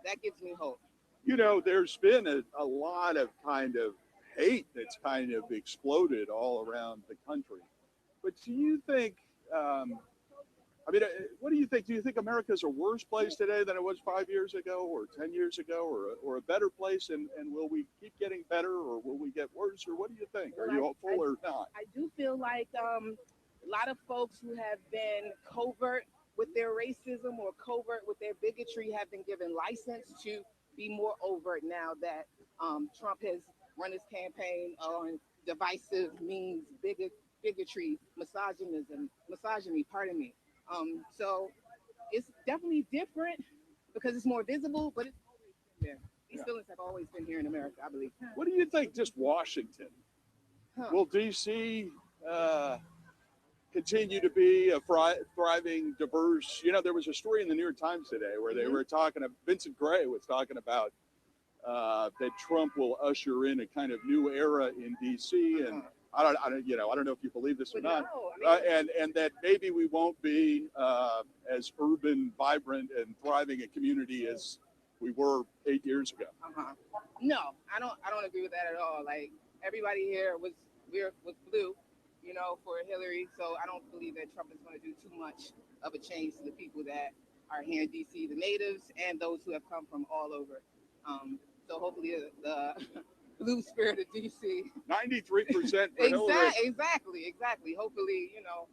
that gives me hope. There's been a lot of kind of hate that's kind of exploded all around the country. But do you think, what do you think? Do you think America's a worse place today than it was 5 years ago or 10 years ago or a better place? And will we keep getting better or will we get worse? Or what do you think? Are you hopeful or not? I do feel like a lot of folks who have been covert with their racism or covert with their bigotry have been given license to be more overt now that Trump has run his campaign on divisive means, bigotry, misogyny, pardon me. So it's definitely different because it's more visible, but it's always been there. These feelings have always been here in America, I believe. What do you think, just Washington? Will D.C. Continue to be a thriving, diverse? You know, there was a story in the New York Times today where they were talking, Vincent Gray was talking about that Trump will usher in a kind of new era in D.C. and I don't know if you believe this or not, and that maybe we won't be as urban, vibrant, and thriving a community as we were 8 years ago. No, I don't agree with that at all. Like everybody here was blue, you know, for Hillary. So I don't believe that Trump is going to do too much of a change to the people that are here in D.C., the natives and those who have come from all over. So hopefully the blue spirit of D.C. 93% for Hillary. Exactly. Hopefully, you know,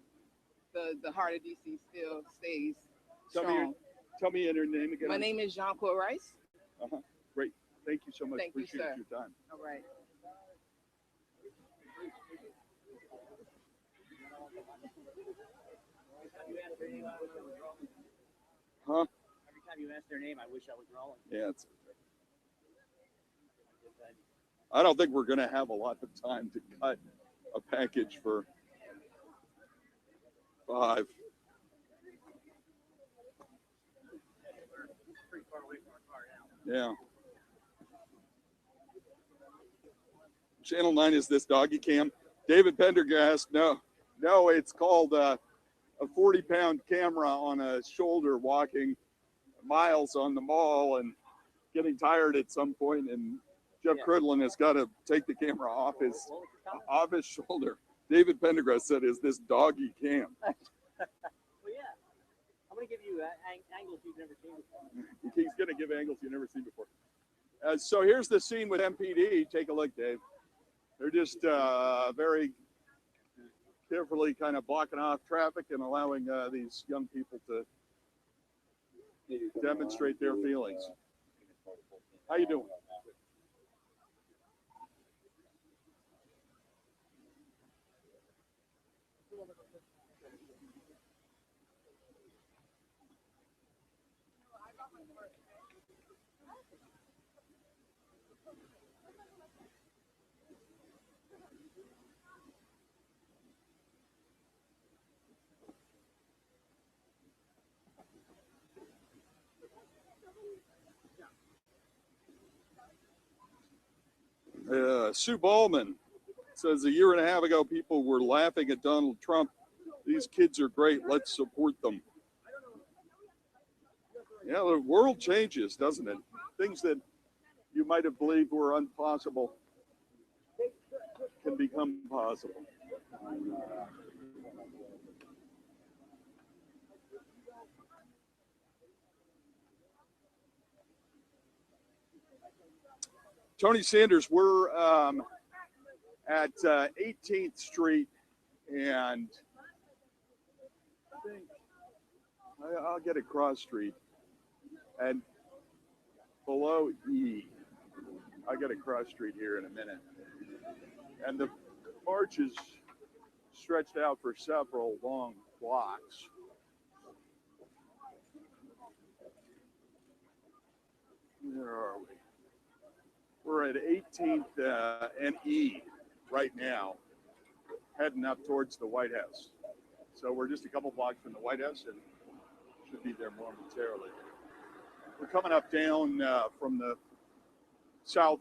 the heart of D.C. still stays strong. Tell me your name again. My name is Jean-Paul Rice. Great. Thank you so much. Thank you, Appreciate sir. your time. All right. Huh? Every time you ask their name, I wish I was rolling. Yeah, I don't think we're going to have a lot of time to cut a package for 5. Pretty far away from our car now. Yeah. Channel 9 is this doggy cam. David Pendergast, no, it's called a 40-pound camera on a shoulder walking miles on the mall and getting tired at some point, and Jeff Cridlin has got to take the camera off his shoulder. David Pendergast said, "Is this doggy cam?" Well, yeah. I'm going to give you angles you've never seen before. He's going to give angles you've never seen before. So here's the scene with MPD. Take a look, Dave. They're just very carefully kind of blocking off traffic and allowing these young people to demonstrate their feelings. How you doing? Sue Ballman says a year and a half ago, people were laughing at Donald Trump. These kids are great. Let's support them. Yeah, the world changes, doesn't it? Things that you might have believed were impossible can become possible. Tony Sanders, we're at 18th Street, and I think I'll get a cross street, and below E, I'll get a cross street here in a minute. And the march is stretched out for several long blocks. Where are we? We're at 18th and E right now, heading up towards the White House. So we're just a couple blocks from the White House and should be there momentarily. We're coming up down from the south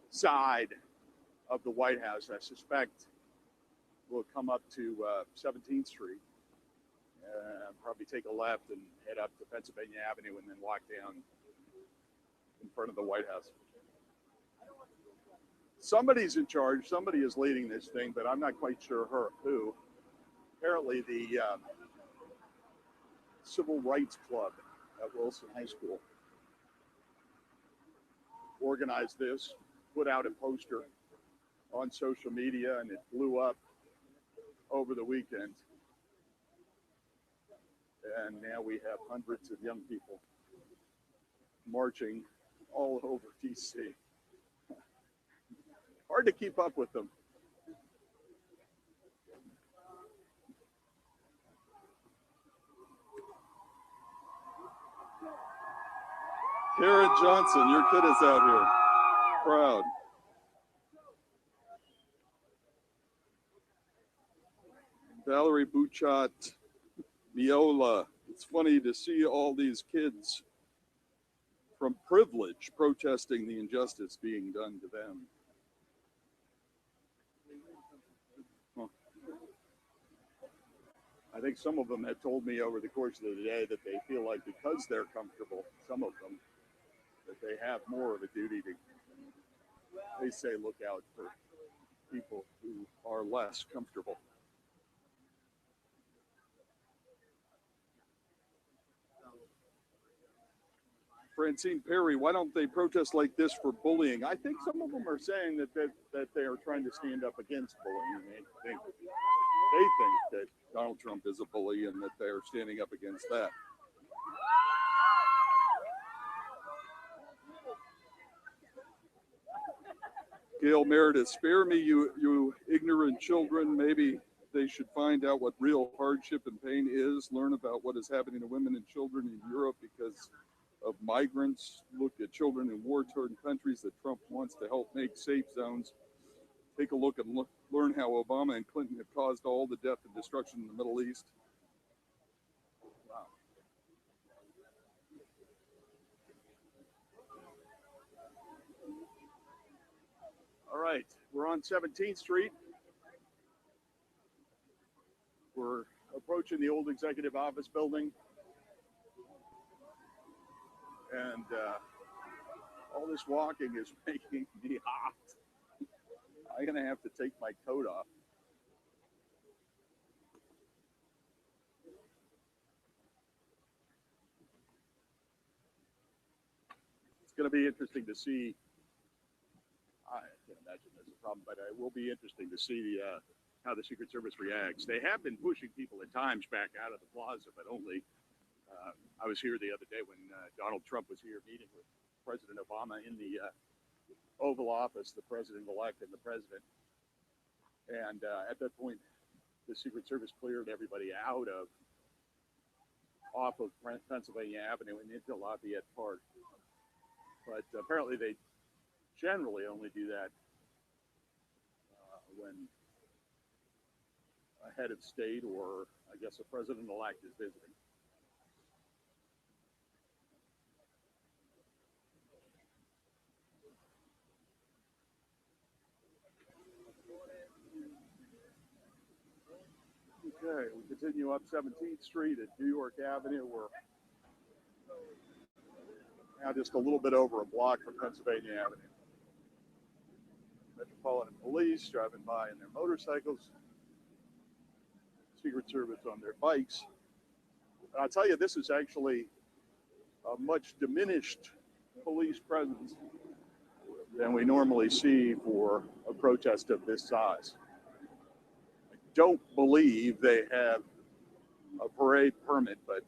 side of the White House. I suspect we'll come up to 17th Street and probably take a left and head up to Pennsylvania Avenue and then walk down in front of the White House. Somebody's in charge. Somebody is leading this thing, but I'm not quite sure who. Apparently the Civil Rights Club at Wilson High School organized this, put out a poster on social media, and it blew up over the weekend. And now we have hundreds of young people marching all over DC. Hard to keep up with them. Karen Johnson, your kid is out here. Proud. Valerie Bouchat, Viola. It's funny to see all these kids from privilege protesting the injustice being done to them. Huh. I think some of them had told me over the course of the day that they feel like because they're comfortable, some of them, that they have more of a duty to, they say, look out for people who are less comfortable. Francine Perry, why don't they protest like this for bullying? I think some of them are saying that they are trying to stand up against bullying. They think that Donald Trump is a bully and that they're standing up against that. Gail Meredith, spare me, you ignorant children. Maybe they should find out what real hardship and pain is, learn about what is happening to women and children in Europe because of migrants. Look at children in war-torn countries that Trump wants to help make safe zones. Take a look and learn how Obama and Clinton have caused all the death and destruction in the Middle East. Wow. All right, we're on 17th Street. We're approaching the old executive office building. And all this walking is making me hot. I'm gonna have to take my coat off. It's gonna be interesting to see. I can't imagine there's a problem, but it will be interesting to see how the Secret Service reacts. They have been pushing people at times back out of the plaza, but only. I was here the other day when Donald Trump was here meeting with President Obama in the Oval Office, the president-elect and the president. And at that point, the Secret Service cleared everybody off of Pennsylvania Avenue and into Lafayette Park. But apparently they generally only do that when a head of state or, I guess, a president-elect is visiting. Okay, we continue up 17th Street at New York Avenue. We're now just a little bit over a block from Pennsylvania Avenue. Metropolitan Police driving by in their motorcycles. Secret Service on their bikes. And I'll tell you, this is actually a much diminished police presence than we normally see for a protest of this size. Don't believe they have a parade permit, but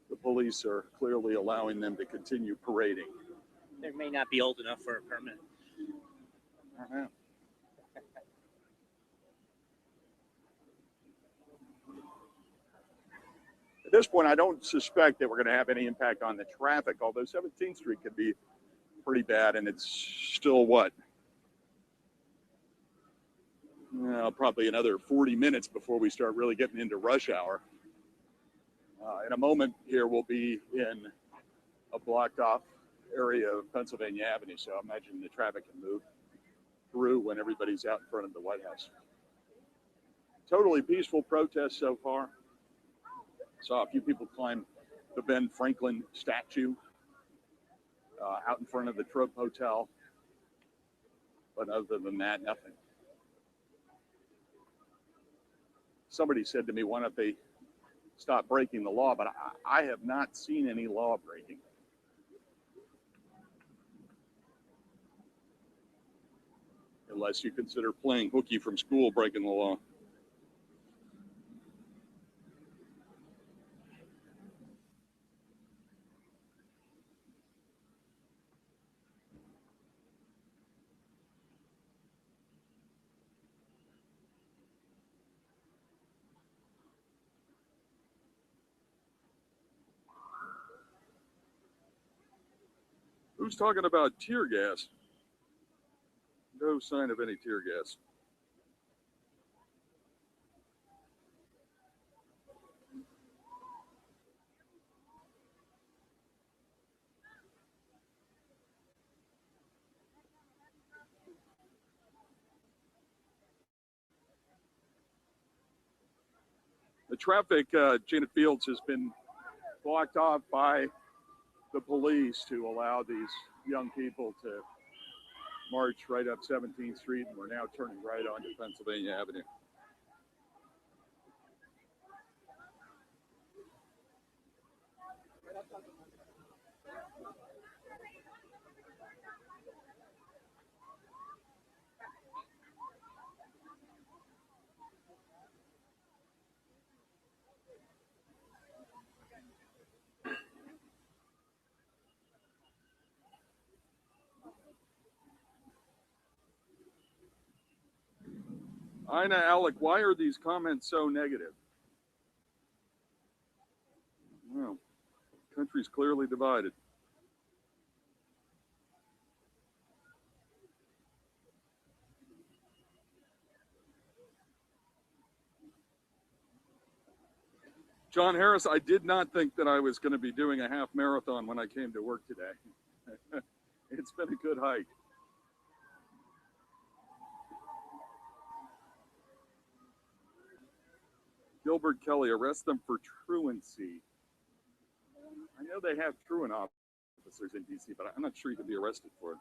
the police are clearly allowing them to continue parading. They may not be old enough for a permit. Uh-huh. At this point, I don't suspect that we're going to have any impact on the traffic, although 17th Street could be pretty bad, and it's still what? Probably another 40 minutes before we start really getting into rush hour. In a moment here, we'll be in a blocked off area of Pennsylvania Avenue, so I imagine the traffic can move through when everybody's out in front of the White House. Totally peaceful protest so far. Saw a few people climb the Ben Franklin statue out in front of the Trope Hotel, but other than that, nothing. Somebody said to me, why don't they stop breaking the law? But I have not seen any law breaking. Unless you consider playing hooky from school breaking the law. Who's talking about tear gas? No sign of any tear gas. The traffic, Janet Fields, has been blocked off by the police to allow these young people to march right up 17th Street, and we're now turning right onto Pennsylvania Avenue. Ina, Alec, why are these comments so negative? Well, country's clearly divided. John Harris, I did not think that I was going to be doing a half marathon when I came to work today. It's been a good hike. Gilbert Kelly, arrest them for truancy. I know they have truant officers in D.C., but I'm not sure you can be arrested for it.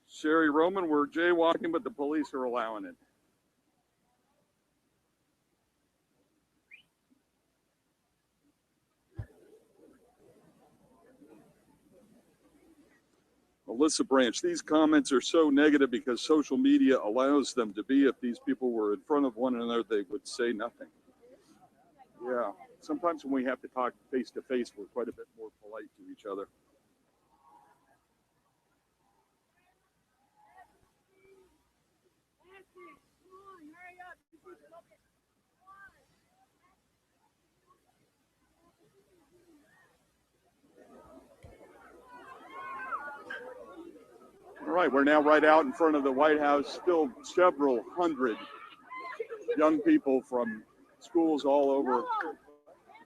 Sherry Roman, we're jaywalking, but the police are allowing it. Alyssa Branch, these comments are so negative because social media allows them to be. If these people were in front of one another, they would say nothing. Yeah, sometimes when we have to talk face to face, we're quite a bit more polite to each other. All right, we're now right out in front of the White House, still several hundred young people from schools all over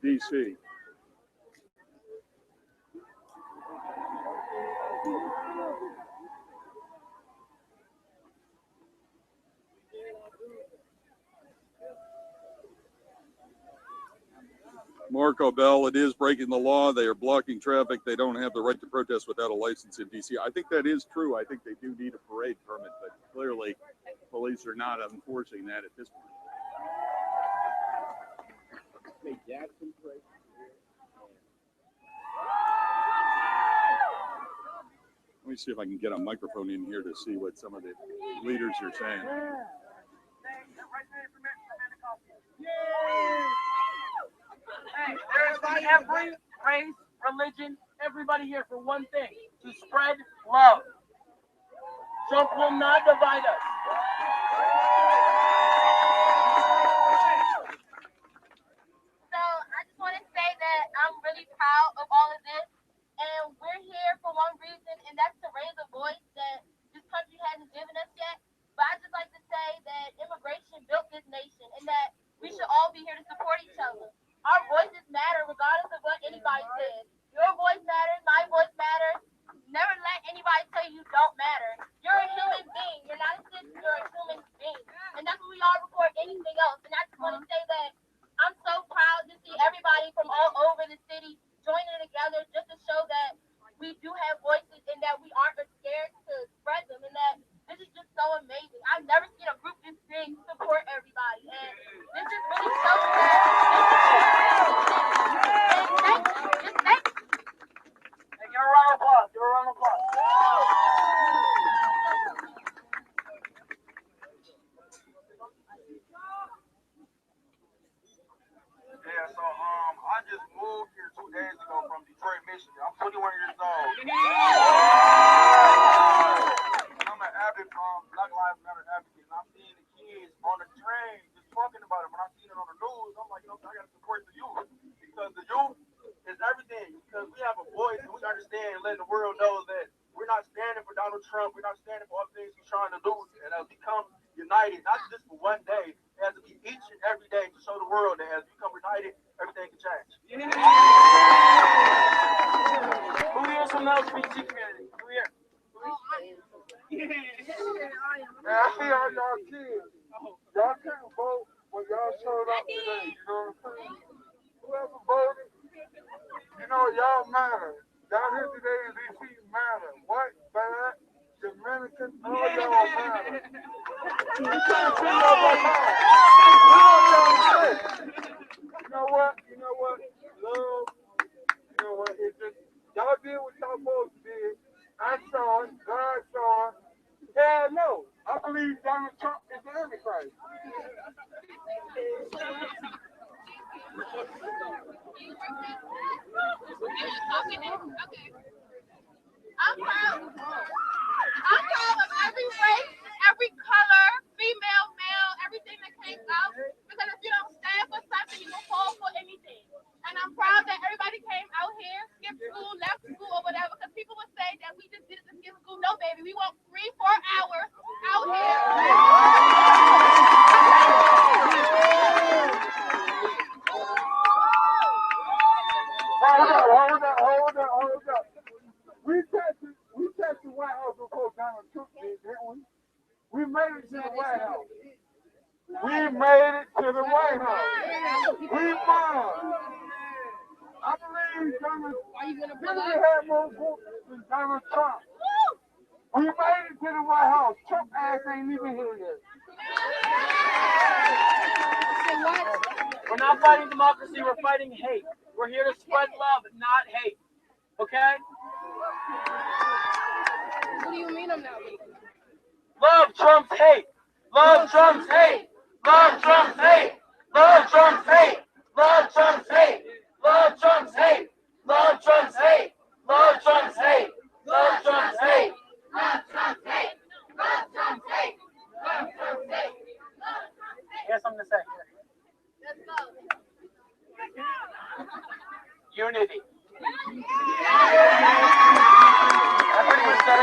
D.C. Marco Bell, it is breaking the law. They are blocking traffic. They don't have the right to protest without a license in D.C. I think that is true. I think they do need a parade permit, but clearly police are not enforcing that at this point. Let me see if I can get a microphone in here to see what some of the leaders are saying. There's every race, religion, everybody here for one thing, to spread love. Trump will not divide us. So I just want to say that I'm really proud of all of this, and we're here for one reason, and that's to raise a voice that this country hasn't given us yet. But I just like to say that immigration built this nation, and that we should all be here to support each other. Our voices matter regardless of what anybody says. Your voice matters, my voice matters. Never let anybody tell you don't matter. You're a human being. You're not a citizen. letting the world know that we're not standing for Donald Trump. We're not standing for all the things he's trying to do. And as we come united, not just for one day, it has to be each and every day to show the world that as we come united, everything can change. Yeah. Who here is from the LGBT community? Who here? I see all y'all kids. Y'all couldn't vote when y'all showed up today. You know what I'm saying? Whoever voted, you know, y'all matter. Y'all here today in D.C. matter. What? Bad? Dominican? All y'all matter. You can't see nobody else. You know what? You know what? Love. You know what? It's just, y'all did what y'all supposed to do. I saw it. God saw it. Hell no. I believe Donald Trump is the Antichrist. I'm proud of every race, every color, female, male, everything that came out. Because if you don't stand for something, you will fall for anything. And I'm proud that everybody came out here, skipped school, left school, or whatever. Because people would say that we just did it to skip school. No, baby, we want 3-4 hours out here. Hold up. We touched the White House before Donald Trump did, didn't we? We made it to the White House. We made it to the White House. We won. I believe Hillary had more votes than Donald Trump. We made it to the White House. Trump ass ain't even here yet. We're not fighting democracy, we're fighting hate. We're here to spread love, not hate. Okay? What do you mean I'm not leaving? Love trumps hate. Love trumps hate. Love trumps hate. Love trumps hate. Love trumps hate. Love trumps hate. Love trumps hate. Love trumps hate. Love trumps hate. Love trumps hate. Love trumps hate. Love trumps hate. You have something to say? Let's go. Unity. I pretty much said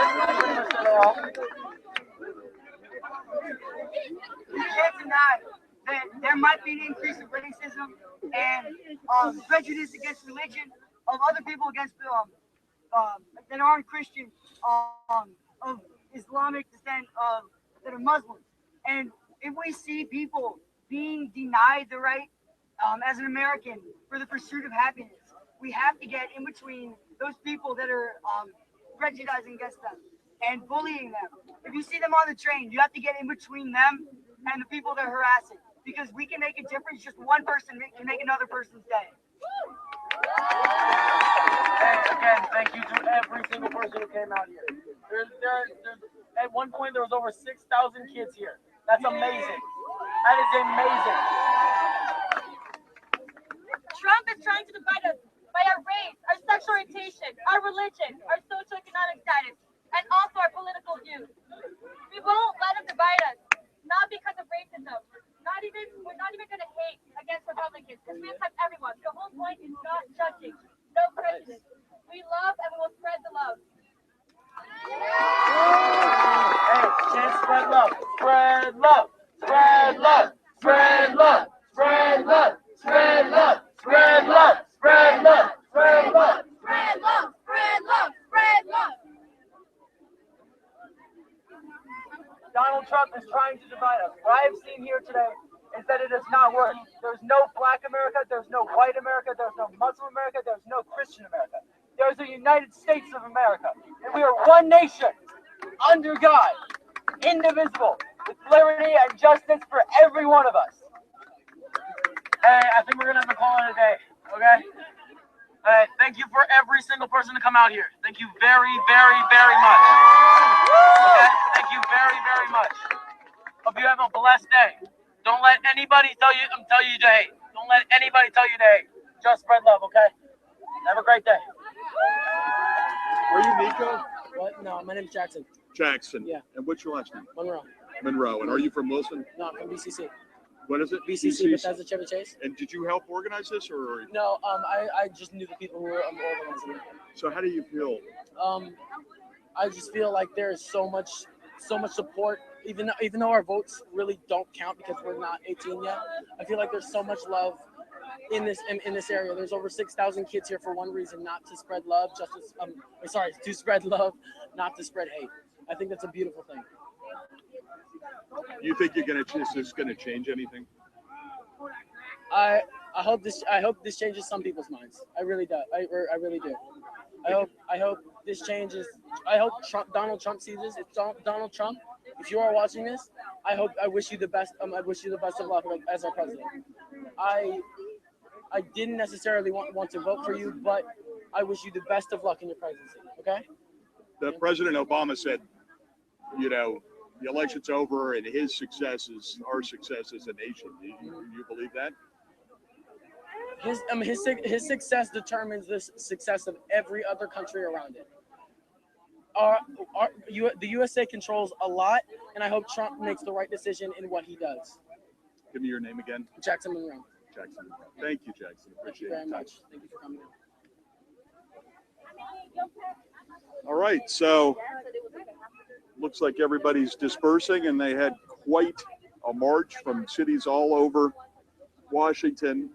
it all. You can't deny that there might be an increase of racism and prejudice against religion of other people against that aren't Christian, of Islamic descent, that are Muslims. And if we see people being denied the right as an American for the pursuit of happiness, we have to get in between those people that are prejudicing against them and bullying them. If you see them on the train, you have to get in between them and the people that are harassing, because we can make a difference. Just one person can make another person's day. And again, thank you to every single person who came out here. At one point, there was over 6,000 kids here. That's amazing. That is amazing. Trump is trying to divide us by our race, our sexual orientation, our religion, our socioeconomic status, and also our political views. We won't let him divide us, not because of racism. We're not even going to hate against Republicans, because we accept everyone. The whole point is not judging, no prejudice. We love and we will spread the love. Hey, chance spread love. Spread love. Spread love. Spread love. Spread love. Spread love. Spread love. Spread love. Spread love. Spread love. Spread love. Spread love. Donald Trump is trying to divide us. What I have seen here today is that it does not work. There's no Black America, there's no white America, there's no Muslim America, there's no Christian America. There's the United States of America. And we are one nation, under God, indivisible, with liberty and justice for every one of us. Hey, I think we're going to have to call it a day, okay? Thank you for every single person to come out here. Thank you very, very, very much. Okay? Thank you very, very much. Hope you have a blessed day. Don't let anybody tell you to hate. Don't let anybody tell you to hate. Just spread love, okay? Have a great day. Are you Nico? What? No, my name's Jackson. Jackson. Yeah. And what's your last name? Monroe. Monroe. And are you from Wilson? No, I'm from BCC. What is it? BCC, Bethesda Chevy Chase. And did you help organize this, or? No, I just knew the people who were organizing it. So how do you feel? I just feel like there's so much support, even though our votes really don't count because we're not 18 yet. I feel like there's so much love in this area. There's over 6,000 kids here for one reason: not to spread love, to spread love, not to spread hate. I think that's a beautiful thing. You think this is gonna change anything? I hope this changes some people's minds. I really do. I really do. I hope this changes. I hope Donald Trump sees this. If Donald Trump, if you are watching this, I wish you the best. I wish you the best of luck as our president. I didn't necessarily want to vote for you, but I wish you the best of luck in your presidency. Okay. The President Obama said, the election's over and his success is our success as a nation. Do you believe that? His success determines the success of every other country around it. The USA controls a lot, and I hope Trump makes the right decision in what he does. Give me your name again. Jackson Monroe. Jackson. Thank you, Jackson. Appreciate it. Thank you very much. Thank you for coming in. All right, so looks like everybody's dispersing, and they had quite a march from cities all over Washington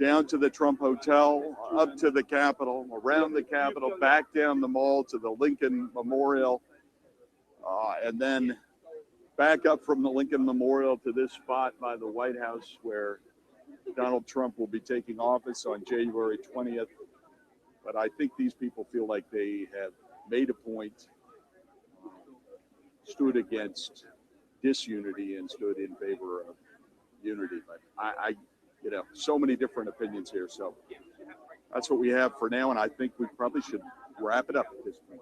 down to the Trump Hotel, up to the Capitol, around the Capitol, back down the mall to the Lincoln Memorial, and then back up from the Lincoln Memorial to this spot by the White House where Donald Trump will be taking office on January 20th. But I think these people feel like they have made a point, stood against disunity and stood in favor of unity. But I so many different opinions here. So that's what we have for now. And I think we probably should wrap it up at this point.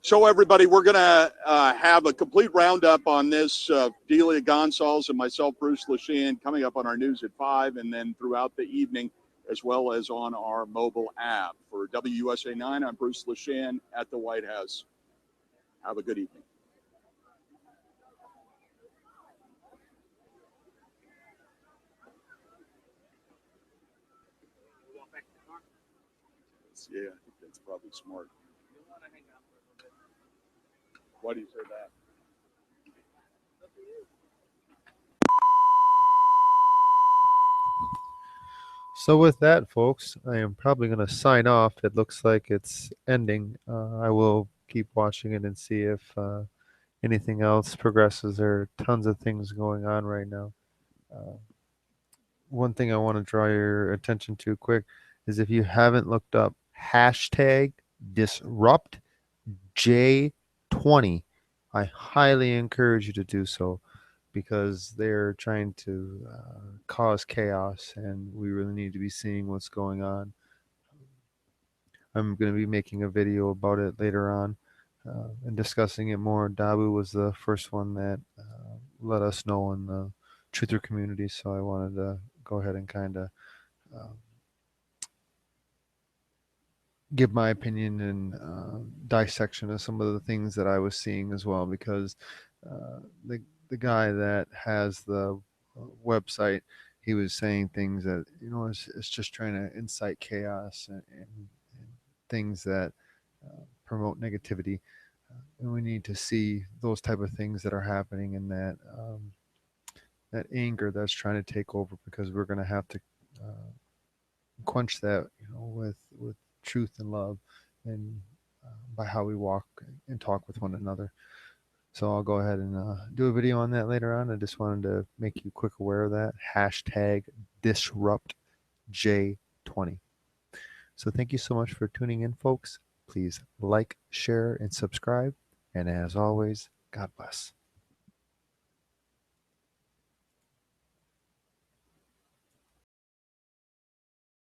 So everybody, we're going to have a complete roundup on this. Delia Gonzalez and myself, Bruce Leshan, coming up on our news at 5, and then throughout the evening, as well as on our mobile app. For WUSA 9, I'm Bruce Leshan at the White House. Have a good evening. Yeah, I think that's probably smart. Why do you say that? So with that, folks, I am probably going to sign off. It looks like it's ending. I will keep watching it and see if anything else progresses. There are tons of things going on right now. One thing I want to draw your attention to quick is if you haven't looked up hashtag disrupt J20, I highly encourage you to do so because they're trying to cause chaos and we really need to be seeing what's going on. I'm going to be making a video about it later on and discussing it more. Dabu was the first one that let us know in the truther community, so I wanted to go ahead and kind of give my opinion and dissection of some of the things that I was seeing as well, because the guy that has the website, he was saying things that it's just trying to incite chaos and things that promote negativity, and we need to see those type of things that are happening and that that anger that's trying to take over, because we're going to have to quench that with truth and love, and by how we walk and talk with one another. So I'll go ahead and do a video on that later on. I just wanted to make you quick aware of that. Hashtag disrupt J20. So thank you so much for tuning in, folks. Please like, share, and subscribe. And as always, God bless.